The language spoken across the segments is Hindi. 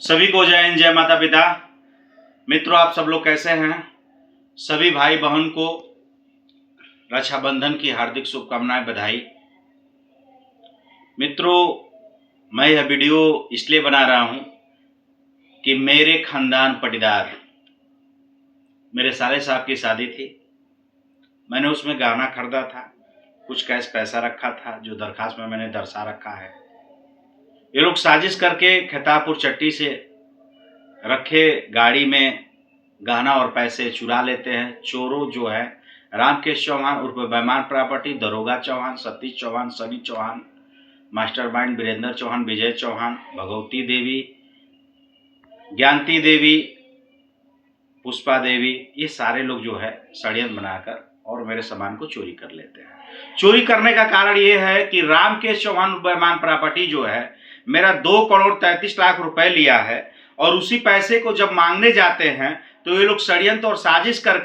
सभी को जय हिंद, जय माता पिता। मित्रों, आप सब लोग कैसे हैं? सभी भाई बहन को रक्षाबंधन की हार्दिक शुभकामनाएं, बधाई। मित्रों, मैं यह वीडियो इसलिए बना रहा हूं कि मेरे खानदान पटीदार, मेरे साले साहब की शादी थी। मैंने उसमें गहना खरीदा था, कुछ कैश पैसा रखा था जो दरखास्त में मैंने दर्शा रखा है। ये लोग साजिश करके खेतापुर चट्टी से रखे गाड़ी में गहना और पैसे चुरा लेते हैं। चोरों जो है रामकेश चौहान उर्फ बैमान प्रॉपर्टी, दरोगा चौहान, सतीश चौहान, सनी चौहान, मास्टरमाइंड वीरेंद्र चौहान, विजय चौहान, भगवती देवी, ज्ञानती देवी, पुष्पा देवी, ये सारे लोग जो है षड्यंत्र बनाकर और मेरे सामान को चोरी कर लेते हैं। चोरी करने का कारण ये है कि रामकेश चौहान बैमान प्रॉपर्टी जो है मेरा 2,33,00,000 रुपए लिया है और उसी पैसे को जब मांगने जाते हैं तो ये लोग षड्यंत्र और साजिश कर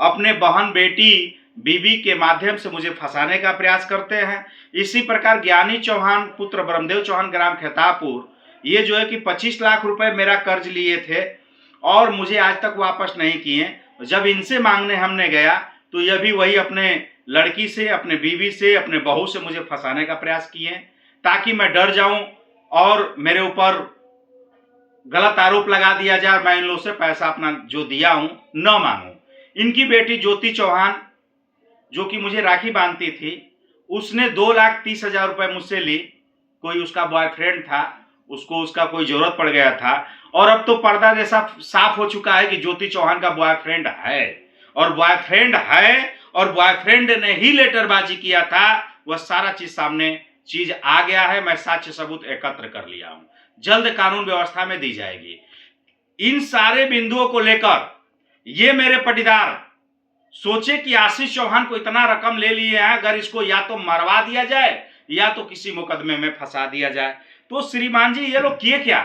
अपने बहन बेटी बीबी के माध्यम से मुझे फंसाने का प्रयास करते हैं। इसी प्रकार ज्ञानी चौहान पुत्र ब्रह्मदेव चौहान ग्राम खेतापुर, ये जो है कि 25 लाख रुपए मेरा कर्ज लिए थे और मुझे आज तक वापस नहीं किए। जब इनसे मांगने हमने गया तो यह भी वही अपने लड़की से, अपने बीवी से, अपने बहू से मुझे फंसाने का प्रयास किए ताकि मैं डर जाऊं और मेरे ऊपर गलत आरोप लगा दिया जाए, मैं इन लोगों से पैसा अपना जो दिया हूं न मांगू। इनकी बेटी ज्योति चौहान जो कि मुझे राखी बांधती थी, उसने 2,30,000 रुपए मुझसे ली। कोई उसका बॉयफ्रेंड था, उसको उसका कोई जरूरत पड़ गया था और अब तो पर्दा जैसा साफ हो चुका है कि ज्योति चौहान का बॉयफ्रेंड है और बॉयफ्रेंड ने ही लेटरबाजी किया था। वह सारा चीज सामने चीज आ गया है। मैं साक्ष्य सबूत एकत्र कर लिया हूं, जल्द कानून व्यवस्था में दी जाएगी। इन सारे बिंदुओं को लेकर ये मेरे पटीदार सोचे कि आशीष चौहान को इतना रकम ले लिए हैं, अगर इसको या तो मरवा दिया जाए या तो किसी मुकदमे में फंसा दिया जाए। तो श्रीमान जी, ये लोग किए क्या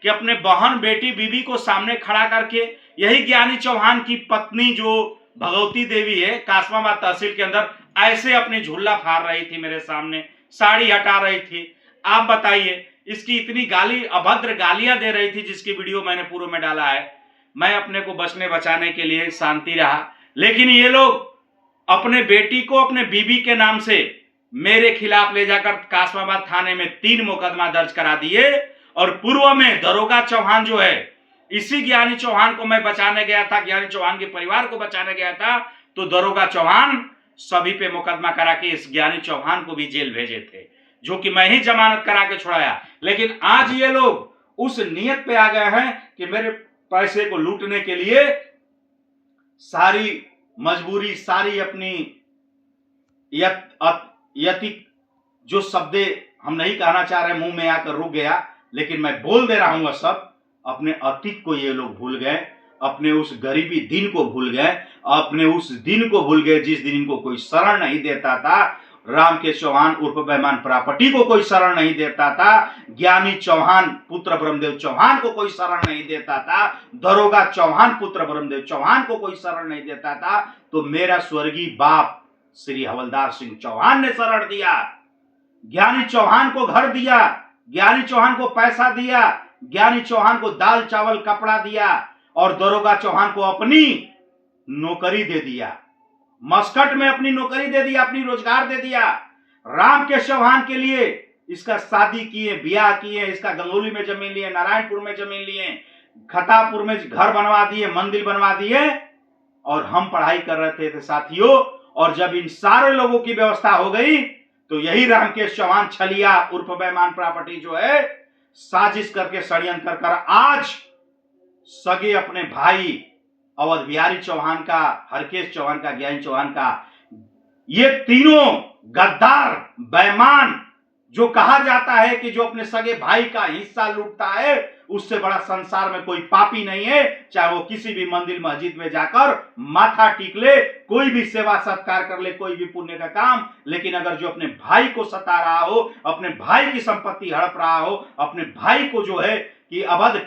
कि अपने बहन बेटी बीबी को सामने खड़ा करके, यही ज्ञानी चौहान की पत्नी जो भगवती देवी है कासमाबाद तहसील के अंदर, ऐसे अपनी झुल्ला फाड़ रही थी मेरे सामने, साड़ी हटा रही थी। आप बताइए, इसकी इतनी गाली, अभद्र गालियां दे रही थी जिसकी वीडियो मैंने पूर्व में डाला है। मैं अपने को बचने बचाने के लिए शांति रहा, लेकिन ये लोग अपने बेटी को अपने बीबी के नाम से मेरे खिलाफ ले जाकर कासमाबाद थाने में 3 मुकदमा दर्ज करा दिए। और पूर्व में दरोगा चौहान जो है, इसी ज्ञानी चौहान को मैं बचाने गया था, ज्ञानी चौहान के परिवार को बचाने गया था, तो दरोगा चौहान सभी पे मुकदमा करा के इस ज्ञानी चौहान को भी जेल भेजे थे, जो कि मैं ही जमानत करा के छुड़ाया। लेकिन आज ये लोग उस नियत पे आ गए हैं कि मेरे पैसे को लूटने के लिए सारी मजबूरी, सारी अपनी यति जो शब्द हम नहीं कहना चाह रहे मुंह में आकर रुक गया, लेकिन मैं बोल दे रहा हूं। सब अपने अतीत को ये लोग भूल गए, अपने उस गरीबी दिन को भूल गए, अपने उस दिन को भूल गए जिस दिन इनको कोई शरण नहीं देता था। रामकेश चौहान उर्फ बैमान प्रॉपर्टी को कोई शरण नहीं देता था, ज्ञानी चौहान पुत्र ब्रह्मदेव चौहान को कोई शरण नहीं देता था, दरोगा चौहान पुत्र ब्रह्मदेव चौहान को कोई शरण नहीं देता था, तो मेरा स्वर्गीय बाप श्री हवलदार सिंह चौहान ने शरण दिया। ज्ञानी चौहान को घर दिया, ज्ञानी चौहान को पैसा दिया, ज्ञानी चौहान को दाल चावल कपड़ा दिया और दरोगा चौहान को अपनी नौकरी दे दिया, मस्कट में अपनी नौकरी दे दिया, अपनी रोजगार दे दिया। रामकेश चौहान के लिए इसका शादी किए, ब्याह किए, इसका गंगोली में जमीन लिए, नारायणपुर में जमीन लिए, खतापुर में घर बनवा दिए, मंदिर बनवा दिए और हम पढ़ाई कर रहे थे साथियों। और जब इन सारे लोगों की व्यवस्था हो गई तो यही रामकेश चौहान छलिया उर्फ बैमान प्रॉपर्टी जो है साजिश करके, षड्यंत्र कर आज सगे अपने भाई अवध बिहारी चौहान का, हरकेश चौहान का, ज्ञानी चौहान का, ये तीनों गद्दार बेईमान, जो कहा जाता है कि जो अपने सगे भाई का हिस्सा लूटता है उससे बड़ा संसार में कोई पापी नहीं है, चाहे वो किसी भी मंदिर मस्जिद में जाकर माथा टीक ले, कोई भी सेवा सत्कार कर ले, कोई भी पुण्य का काम। लेकिन अगर जो अपने भाई को सता रहा हो, अपने भाई की संपत्ति हड़प रहा हो, अपने भाई को जो है कि अवध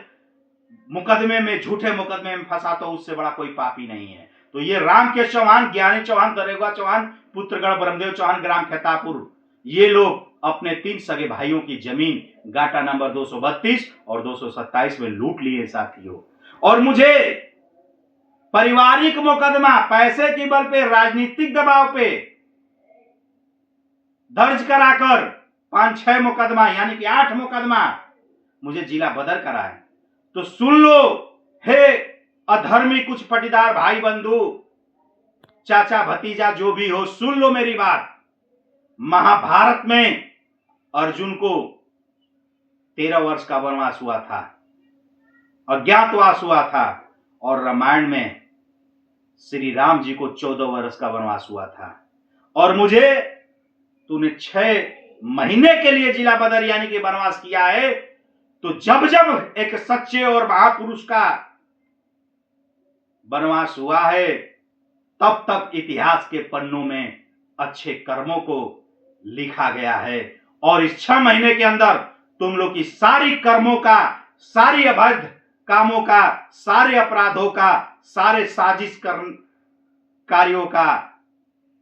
मुकदमे में, झूठे मुकदमे में फंसा, तो उससे बड़ा कोई पापी नहीं है। तो ये रामकेश चौहान, ज्ञानी चौहान, दरोगा चौहान, पुत्रगढ़ ब्रह्मदेव चौहान ग्राम खेतापुर, ये लोग अपने 3 सगे भाइयों की जमीन गाटा नंबर 232 और 227 में लूट लिए साथियों। और मुझे पारिवारिक मुकदमा, पैसे के बल पे, राजनीतिक दबाव पे दर्ज कराकर 5-6 मुकदमा यानी कि 8 मुकदमा मुझे जिला बदर करा है। तो सुन लो हे अधर्मी कुछ पटीदार भाई बंधु, चाचा भतीजा जो भी हो, सुन लो मेरी बात। महाभारत में अर्जुन को 13 वर्ष का वनवास हुआ था, अज्ञातवास हुआ था, और रामायण में श्री राम जी को 14 वर्ष का वनवास हुआ था। और मुझे तूने 6 महीने के लिए जिला बदर यानी कि वनवास किया है। तो जब जब एक सच्चे और महापुरुष का वनवास हुआ है, तब तब इतिहास के पन्नों में अच्छे कर्मों को लिखा गया है। और इस 6 महीने के अंदर तुम लोग की सारी कर्मों का, सारी अवैध कामों का, सारे अपराधों का, सारे साजिश कार्यों का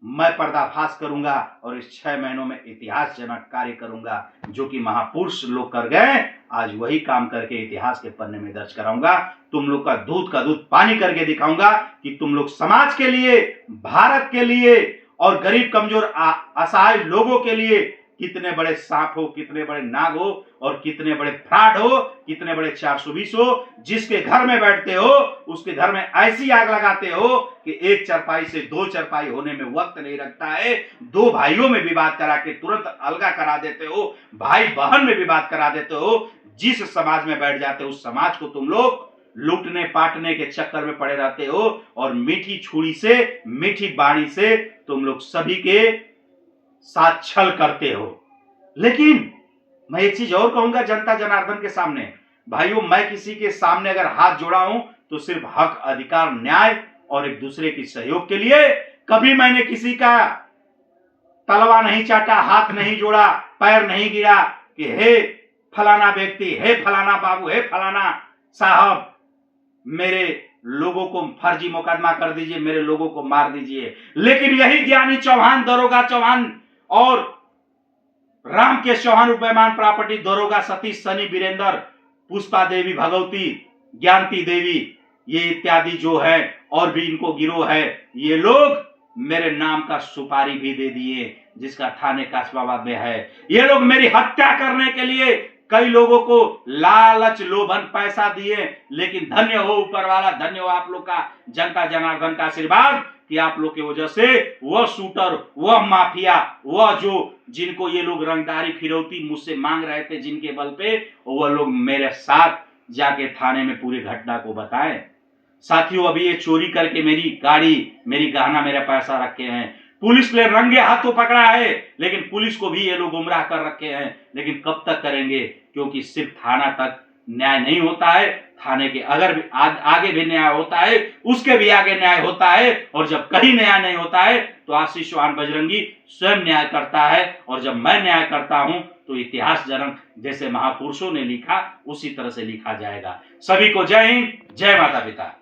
मैं पर्दाफाश करूंगा और इस 6 महीनों में इतिहासजनक कार्य करूंगा जो कि महापुरुष लोग कर गए। आज वही काम करके इतिहास के पन्ने में दर्ज कराऊंगा। तुम लोग का दूध पानी करके दिखाऊंगा कि तुम लोग समाज के लिए, भारत के लिए और गरीब कमजोर असहाय लोगों के लिए कितने बड़े सांप हो, कितने बड़े नाग हो और कितने बड़े फ्रॉड हो, कितने बड़े 420 हो। जिसके घर में बैठते हो उसके घर में ऐसी आग लगाते हो कि 1 चारपाई से 2 चारपाई होने में वक्त नहीं रखता है। 2 भाइयों में विवाद करा के तुरंत अलगा करा देते हो, भाई बहन में विवाद करा देते हो। जिस समाज में बैठ जाते हो उस समाज को तुम लोग लूटने पाटने के चक्कर में पड़े रहते हो और मीठी छुरी से, मीठी बाणी से तुम लोग सभी के साथ छल करते हो। लेकिन मैं एक चीज और कहूंगा जनता जनार्दन के सामने, भाइयों, मैं किसी के सामने अगर हाथ जोड़ा हूं तो सिर्फ हक, अधिकार, न्याय और एक दूसरे की सहयोग के लिए। कभी मैंने किसी का तलवा नहीं चाटा, हाथ नहीं जोड़ा, पैर नहीं गिरा कि हे फलाना व्यक्ति, हे फलाना बाबू, हे फलाना साहब, मेरे लोगों को फर्जी मुकदमा कर दीजिए, मेरे लोगों को मार दीजिए। लेकिन यही ज्ञानी चौहान, दरोगा चौहान और रामकेश चौहान उपमान प्रॉपर्टी दरोगा सतीश, सनी, वीरेंद्र, पुष्पा देवी, भगवती, ज्ञानती देवी, ये इत्यादि जो है और भी इनको गिरोह है, ये लोग मेरे नाम का सुपारी भी दे दिए जिसका थाने कासमाबाद में है। ये लोग मेरी हत्या करने के लिए कई लोगों को लालच, लोभन, पैसा दिए। लेकिन धन्य हो ऊपर वाला, धन्य हो आप लोग का जनता जनार्दन का आशीर्वाद कि आप लोग की वजह से वह शूटर, वह माफिया, वह जो जिनको ये लोग रंगदारी फिरौती मुझसे मांग रहे थे जिनके बल पे, वह लोग मेरे साथ जाके थाने में पूरी घटना को बताएं। साथियों, अभी ये चोरी करके मेरी गाड़ी, मेरी गहना, मेरा पैसा रखे हैं। पुलिस ने रंगे हाथों पकड़ा है, लेकिन पुलिस को भी ये लोग गुमराह कर रखे हैं। लेकिन कब तक करेंगे? क्योंकि सिर्फ थाना तक न्याय नहीं होता है, थाने के अगर भी आगे भी न्याय होता है, उसके भी आगे न्याय होता है। और जब कहीं न्याय नहीं होता है तो आशीष चौहान बजरंगी स्वयं न्याय करता है। और जब मैं न्याय करता हूं तो इतिहासजनक जैसे महापुरुषों ने लिखा उसी तरह से लिखा जाएगा। सभी को जय हिंद, जय माता पिता।